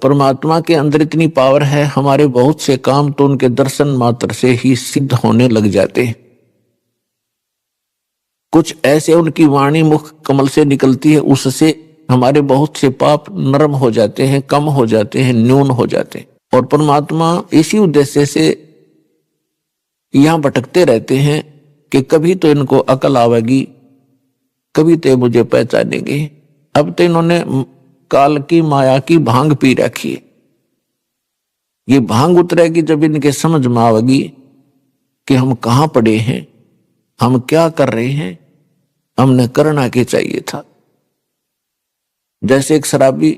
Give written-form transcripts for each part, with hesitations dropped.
परमात्मा के अंदर इतनी पावर है, हमारे बहुत से काम तो उनके दर्शन मात्र से ही सिद्ध होने लग जाते हैं। कुछ ऐसे उनकी वाणी मुख कमल से निकलती है, उससे हमारे बहुत से पाप नरम हो जाते हैं, कम हो जाते हैं, न्यून हो जाते हैं। और परमात्मा इसी उद्देश्य से यहां भटकते रहते हैं कि कभी तो इनको अकल आवेगी, कभी तो मुझे पहचानेंगे। अब तो इन्होंने काल की माया की भांग पी रखी है। ये भांग उतरेगी जब इनके समझ में आवेगी कि हम कहां पड़े हैं, हम क्या कर रहे हैं, हमने करना क्या चाहिए था। जैसे एक शराबी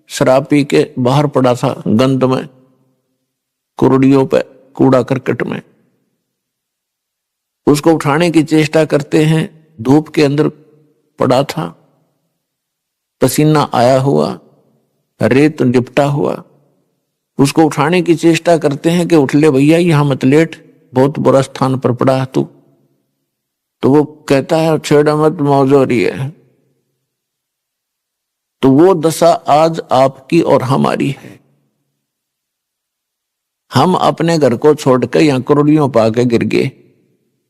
शराब पी के बाहर पड़ा था, गंद में, कुर्डियों पे, कूड़ा करकट में, उसको उठाने की चेष्टा करते हैं, धूप के अंदर पड़ा था, पसीना आया हुआ, रेत लिपटा हुआ, उसको उठाने की चेष्टा करते हैं कि उठ ले भैया, यहां मत लेट, बहुत बुरा स्थान पर पड़ा है तू। तो वो कहता है छेड़ा मत, मौज हो रही है। तो वो दशा आज आपकी और हमारी है। हम अपने घर को छोड़कर यहां करोड़ियों पाके गिर गए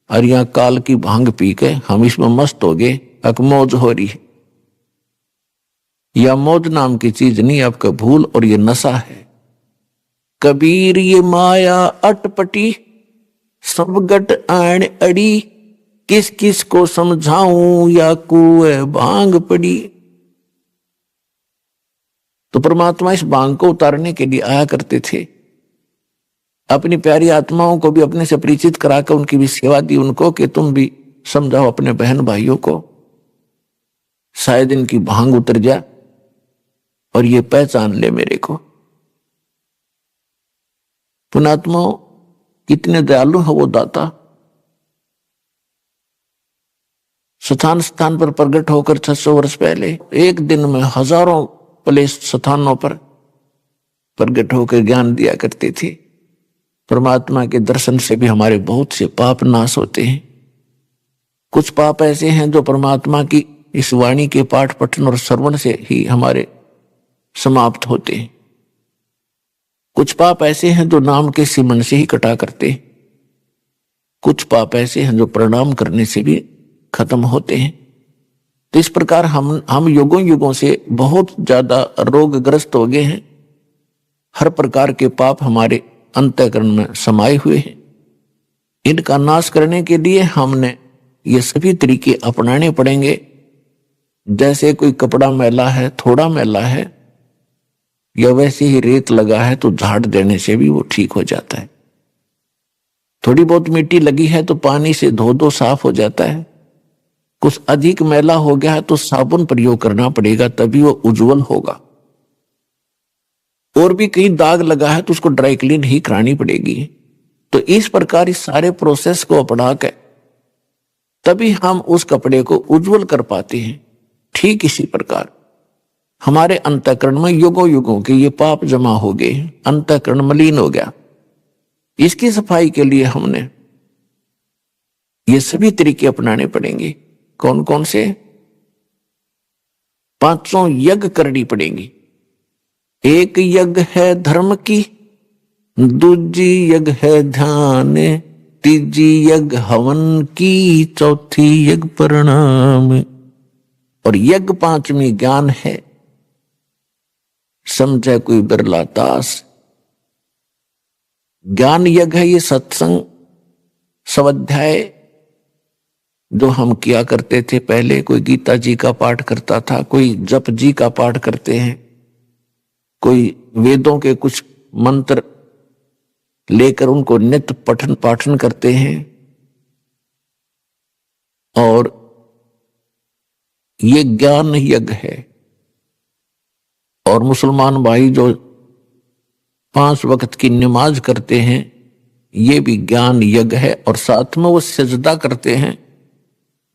और यहां काल की भांग पी के हम इसमें मस्त हो गए, अब मौज हो रही है। यह मौज नाम की चीज नहीं, आपका भूल और ये नशा है। कबीर ये माया अटपटी, सब गट आण अड़ी, किस किस को समझाऊं या कुए भांग पड़ी। तो परमात्मा इस भांग को उतारने के लिए आया करते थे। अपनी प्यारी आत्माओं को भी अपने से परिचित कराकर उनकी भी सेवा दी उनको कि तुम भी समझाओ अपने बहन भाइयों को, शायद इनकी भांग उतर जाए और ये पहचान ले मेरे को। पुणात्माओं, कितने दयालु है वो दाता। स्थान स्थान पर प्रकट होकर 600 वर्ष पहले एक दिन में हजारों प्लेस स्थानों पर प्रकट होकर ज्ञान दिया करते थे। परमात्मा के दर्शन से भी हमारे बहुत से पाप नाश होते हैं। कुछ पाप ऐसे हैं जो परमात्मा की इस वाणी के पाठ पठन और श्रवण से ही हमारे समाप्त होते हैं। कुछ पाप ऐसे हैं जो नाम के सिमरन से ही कटा करते हैं। कुछ पाप ऐसे हैं जो प्रणाम करने से भी खत्म होते हैं। तो इस प्रकार हम युगों युगों से बहुत ज्यादा रोगग्रस्त हो गए हैं। हर प्रकार के पाप हमारे अंतःकरण में समाये हुए हैं। इनका नाश करने के लिए हमने ये सभी तरीके अपनाने पड़ेंगे। जैसे कोई कपड़ा मैला है, थोड़ा मैला है, या वैसे ही रेत लगा है तो झाड़ देने से भी वो ठीक हो जाता है। थोड़ी बहुत मिट्टी लगी है तो पानी से धो दो, साफ हो जाता है। कुछ अधिक मैला हो गया है तो साबुन प्रयोग करना पड़ेगा, तभी वो उज्जवल होगा। और भी कहीं दाग लगा है तो उसको ड्राई क्लीन ही करानी पड़ेगी। तो इस प्रकार इस सारे प्रोसेस को अपना कर तभी हम उस कपड़े को उज्जवल कर पाते हैं। ठीक इसी प्रकार हमारे अंतःकरण में युगों युगों के ये पाप जमा हो गए, अंतःकरण मलिन हो गया। इसकी सफाई के लिए हमने ये सभी तरीके अपनाने पड़ेंगे। कौन कौन से? 500 यज्ञ करनी पड़ेंगी। एक यज्ञ है धर्म की, दूजी यज्ञ है ध्यान, तीजी यज्ञ हवन की, चौथी यज्ञ प्रणाम, और यज्ञ 5वीं ज्ञान है। समझे कोई बिरला दास। ज्ञान यज्ञ है ये सत्संग स्वाध्याय जो हम किया करते थे पहले। कोई गीता जी का पाठ करता था, कोई जप जी का पाठ करते हैं, कोई वेदों के कुछ मंत्र लेकर उनको नित्य पठन पाठन करते हैं। और ये ज्ञान यज्ञ है। और मुसलमान भाई जो 5 वक्त की नमाज करते हैं, ये भी ज्ञान यज्ञ है। और साथ में वो सजदा करते हैं,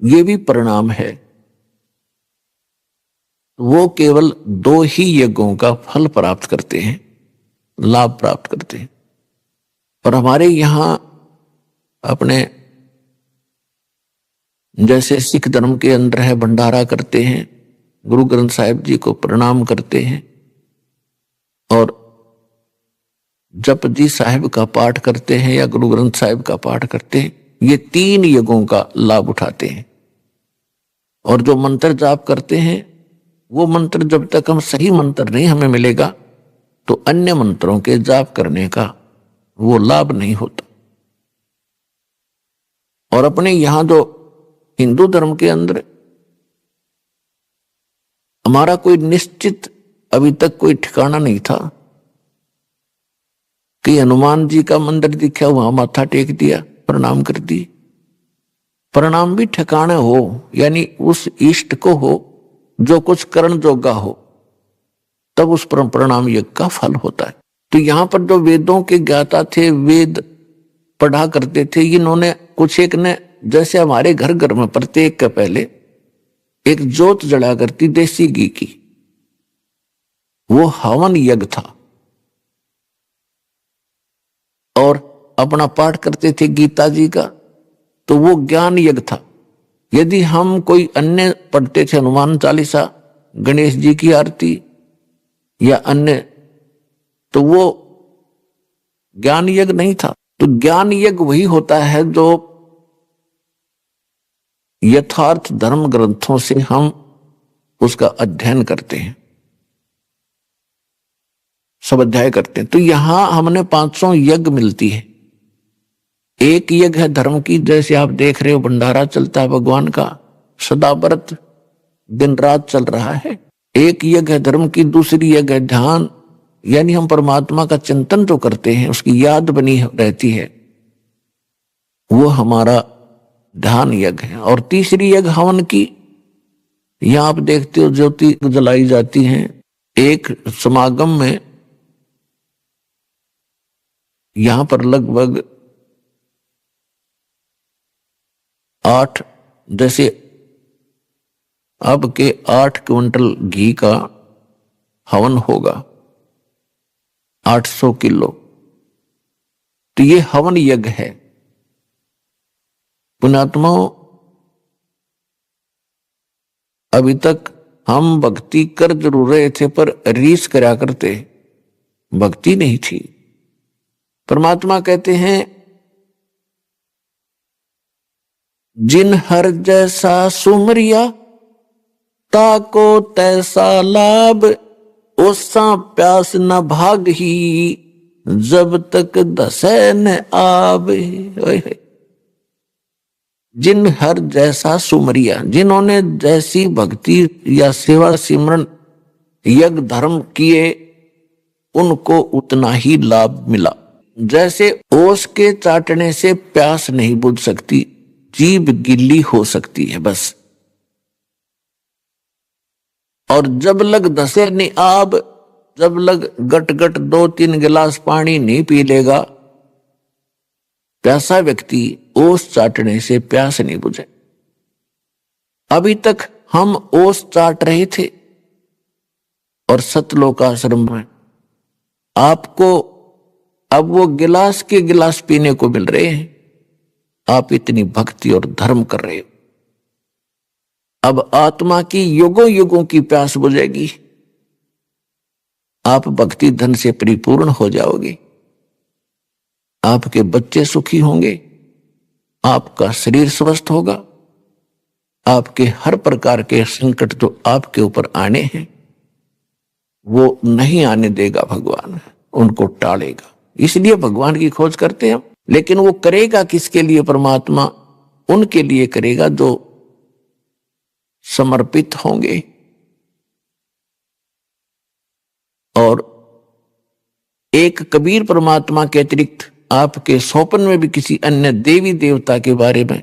ये भी परिणाम है। वो केवल 2 ही यज्ञों का फल प्राप्त करते हैं, लाभ प्राप्त करते हैं। और हमारे यहां अपने जैसे सिख धर्म के अंदर है, भंडारा करते हैं, गुरु ग्रंथ साहिब जी को प्रणाम करते हैं, और जपजी साहिब का पाठ करते हैं या गुरु ग्रंथ साहिब का पाठ करते हैं, ये 3 युगों का लाभ उठाते हैं। और जो मंत्र जाप करते हैं वो मंत्र जब तक हम सही मंत्र नहीं हमें मिलेगा तो अन्य मंत्रों के जाप करने का वो लाभ नहीं होता। और अपने यहां जो हिंदू धर्म के अंदर हमारा कोई निश्चित अभी तक कोई ठिकाना नहीं था कि हनुमान जी का मंदिर दिखा, वहां माथा टेक दिया, प्रणाम कर दी। प्रणाम भी ठिकाने हो, यानी उस इष्ट को हो जो कुछ करण जोगा हो, तब उस पर प्रणाम यज्ञ का फल होता है। तो यहां पर जो वेदों के ज्ञाता थे, वेद पढ़ा करते थे, इन्होंने कुछ एक ने, जैसे हमारे घर घर में प्रत्येक के पहले एक जोत जला करती देसी घी की, वो हवन यज्ञ था। और अपना पाठ करते थे गीता जी का, तो वो ज्ञान यज्ञ था। यदि हम कोई अन्य पढ़ते थे, हनुमान चालीसा, गणेश जी की आरती या अन्य, तो वो ज्ञान यज्ञ नहीं था। तो ज्ञान यज्ञ वही होता है जो यथार्थ धर्म ग्रंथों से हम उसका अध्ययन करते हैं, सब अध्याय करते हैं। तो यहां हमने 500 यज्ञ मिलती है। एक यज्ञ है धर्म की, जैसे आप देख रहे हो भंडारा चलता है भगवान का, सदा व्रत दिन रात चल रहा है। एक यज्ञ है धर्म की, दूसरी यज्ञ है ध्यान, यानी हम परमात्मा का चिंतन जो करते हैं उसकी याद बनी रहती है, वो हमारा ध्यान यज्ञ है। और तीसरी यज्ञ हवन की, यहां आप देखते हो ज्योति जलाई जाती है। एक समागम में यहां पर लगभग 8, जैसे अब के 8 क्विंटल घी का हवन होगा, 800 किलो। तो ये हवन यज्ञ है। पुण्यात्माओं, अभी तक हम भक्ति कर जरूर रहे थे पर रीस करा करते, भक्ति नहीं थी। परमात्मा कहते हैं, जिन हर जैसा सुमरिया ताको तैसा लाभ, ओसा प्यास न भाग ही जब तक दसे न आवे। जिन हर जैसा सुमरिया, जिन्होंने जैसी भक्ति या सेवा सिमरन यज्ञ धर्म किए, उनको उतना ही लाभ मिला। जैसे ओस के चाटने से प्यास नहीं बुझ सकती, जीभ गिल्ली हो सकती है बस। और जब लग दसे नहीं आब, जब लग गट गट 2-3 गिलास पानी नहीं पी लेगा, प्यासा व्यक्ति ओस चाटने से प्यास नहीं बुझे। अभी तक हम ओस चाट रहे थे और सतलोक आश्रम में आपको अब वो गिलास के गिलास पीने को मिल रहे हैं। आप इतनी भक्ति और धर्म कर रहे हो, अब आत्मा की युगों युगों की प्यास बुझेगी, आप भक्ति धन से परिपूर्ण हो जाओगे, आपके बच्चे सुखी होंगे, आपका शरीर स्वस्थ होगा, आपके हर प्रकार के संकट जो आपके ऊपर आने हैं वो नहीं आने देगा भगवान, उनको टालेगा। इसलिए भगवान की खोज करते हैं। लेकिन वो करेगा किसके लिए? परमात्मा उनके लिए करेगा जो समर्पित होंगे। और एक कबीर परमात्मा के अतिरिक्त आपके स्वप्न में भी किसी अन्य देवी देवता के बारे में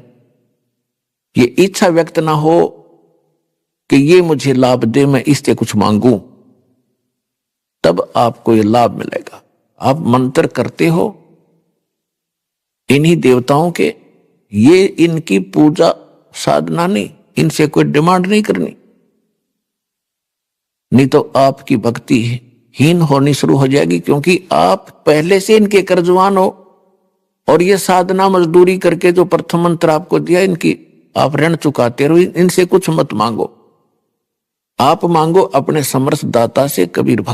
ये इच्छा व्यक्त ना हो कि ये मुझे लाभ दे, मैं इससे कुछ मांगू, तब आपको ये लाभ मिलेगा। आप मंत्र करते हो इन्हीं देवताओं के, ये इनकी पूजा साधना नहीं, इनसे कोई डिमांड नहीं करनी, नहीं तो आपकी भक्ति हीन होनी शुरू हो जाएगी, क्योंकि आप पहले से इनके कर्जवान हो। और ये साधना मजदूरी करके जो प्रथम मंत्र आपको दिया, इनकी आप ऋण चुकाते रहो, इनसे कुछ मत मांगो। आप मांगो अपने समर्थ दाता से। कबीर भक्त